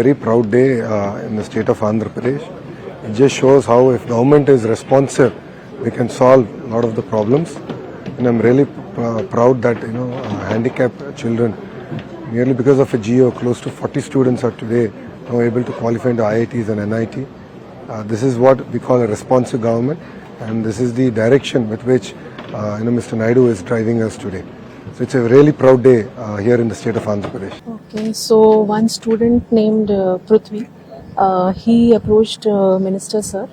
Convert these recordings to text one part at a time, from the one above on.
very proud day in the state of Andhra Pradesh. It just shows how if government is responsive, we can solve a lot of the problems. And I'm really proud that handicapped children, merely because of a GO, close to 40 students are today now able to qualify into IITs and NIT. This is what we call a responsive government, and this is the direction with which Mr. Naidu is driving us today. So it's a really proud day here in the state of Andhra Pradesh. Okay, so one student named Prithvi, he approached Minister Sir,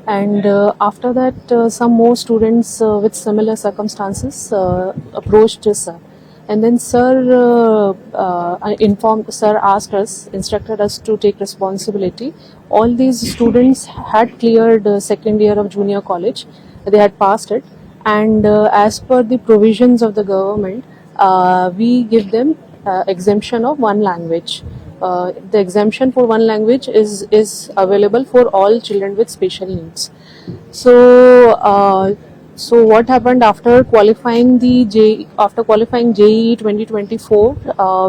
and after that some more students with similar circumstances approached Sir. And then Sir asked us, instructed us to take responsibility. All these students had cleared second year of junior college. They had passed it. And as per the provisions of the government, we give them exemption of one language. The exemption for one language is available for all children with special needs. So what happened after qualifying JEE 2024,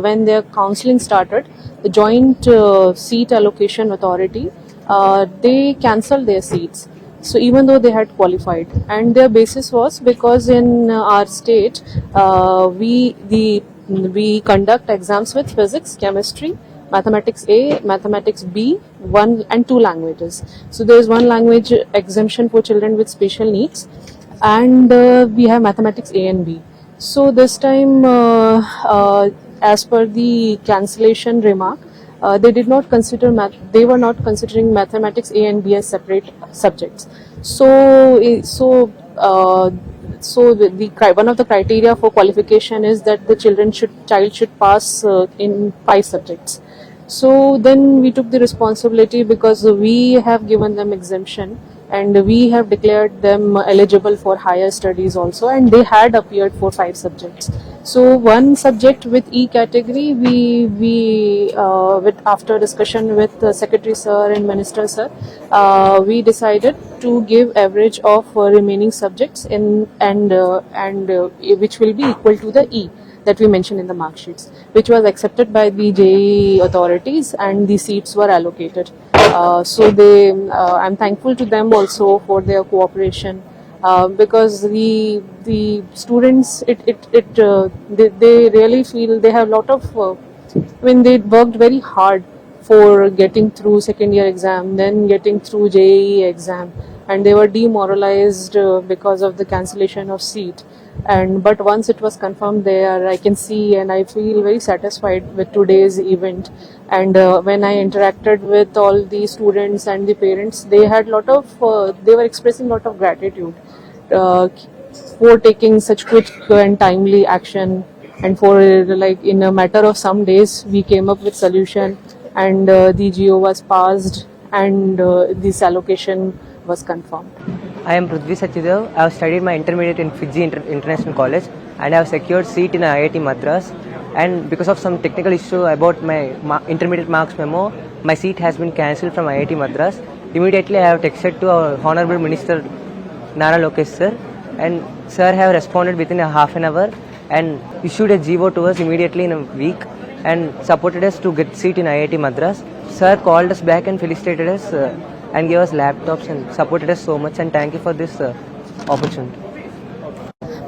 when their counselling started, the Joint Seat Allocation Authority, they cancelled their seats. So even though they had qualified, and their basis was because in our state we conduct exams with physics, chemistry, mathematics A, mathematics B, 1 and 2 languages. So there is one language exemption for children with special needs, and we have mathematics A and B. So this time, as per the cancellation remark, they were not considering mathematics A and B as separate subjects. So one of the criteria for qualification is that the child should pass in 5 subjects. So then we took the responsibility, because we have given them exemption and we have declared them eligible for higher studies also, and they had appeared for 5 subjects. So one subject with E category, after discussion with Secretary Sir and Minister Sir, we decided to give average of remaining subjects which will be equal to the E that we mentioned in the mark sheets, which was accepted by the JEE authorities, and the seats were allocated. I'm thankful to them also for their cooperation, because the students, they really feel they have a lot of, they worked very hard for getting through second year exam, then getting through JEE exam, and they were demoralized because of the cancellation of seat. But once it was confirmed there, I can see and I feel very satisfied with today's event. And when I interacted with all the students and the parents, they were expressing a lot of gratitude for taking such quick and timely action, and for in a matter of some days we came up with solution, and the GO was passed, and this allocation was confirmed. I am Prithvi Sachidev. I have studied my intermediate in Fiji International College, and I have secured seat in IIT Madras. And because of some technical issue about my intermediate marks memo, my seat has been cancelled from IIT Madras. Immediately I have texted to our Honorable Minister Nara Lokesh Sir, and Sir have responded within a half an hour and issued a GO to us immediately in a week, and supported us to get seat in IIT Madras. Sir called us back and felicitated us and gave us laptops and supported us so much, and thank you for this opportunity.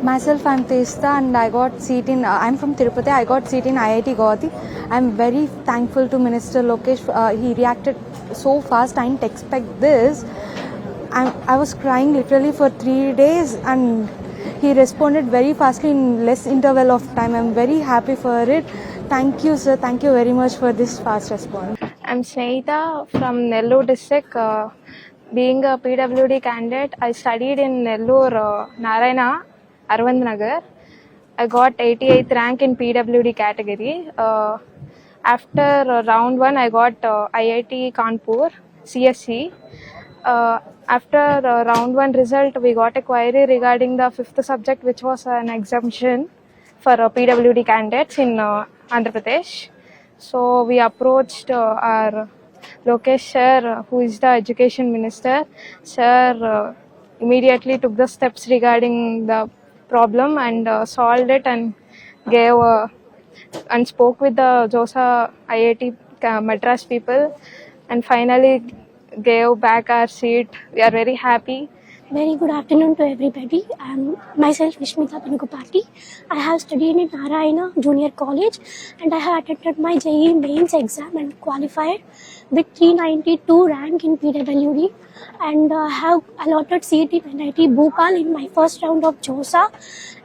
Myself, I'm Testa, and I got seat in, I'm from Tirupati, I got seat in IIT Guwahati. I'm very thankful to Minister Lokesh. He reacted so fast, I didn't expect this. I was crying literally for 3 days, and he responded very fastly in less interval of time. I'm very happy for it. Thank you, sir. Thank you very much for this fast response. I'm Sneita from Nellore district. Being a PWD candidate, I studied in Nellore, Narayana, Arvind Nagar. I got 88th rank in PWD category. After round 1, I got IIT Kanpur, CSE. After round 1 result, we got a query regarding the 5th subject, which was an exemption for PWD candidates in Andhra Pradesh. So we approached our Lokesh Sir, who is the Education Minister. Sir immediately took the steps regarding the problem and solved it, and gave and spoke with the JOSA IIT Madras people, and finally gave back our seat. We are very happy. Very good afternoon to everybody. I am myself Vishmita Panukupati. I have studied in Narayana Junior College and I have attended my JEE mains exam and qualified with 392 rank in PWD, and have allotted seat in NIT Bhopal in my first round of JOSA,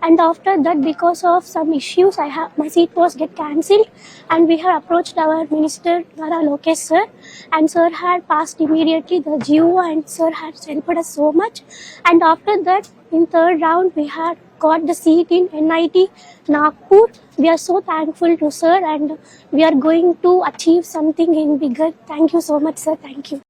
and after that because of some issues my seat was get cancelled, and we have approached our minister Nara Lokesh sir, and sir had passed immediately the GO, and sir has helped us so much, and after that in third round we had got the seat in NIT Nagpur. We are so thankful to sir, and we are going to achieve something in bigger. Thank you so much sir. Thank you.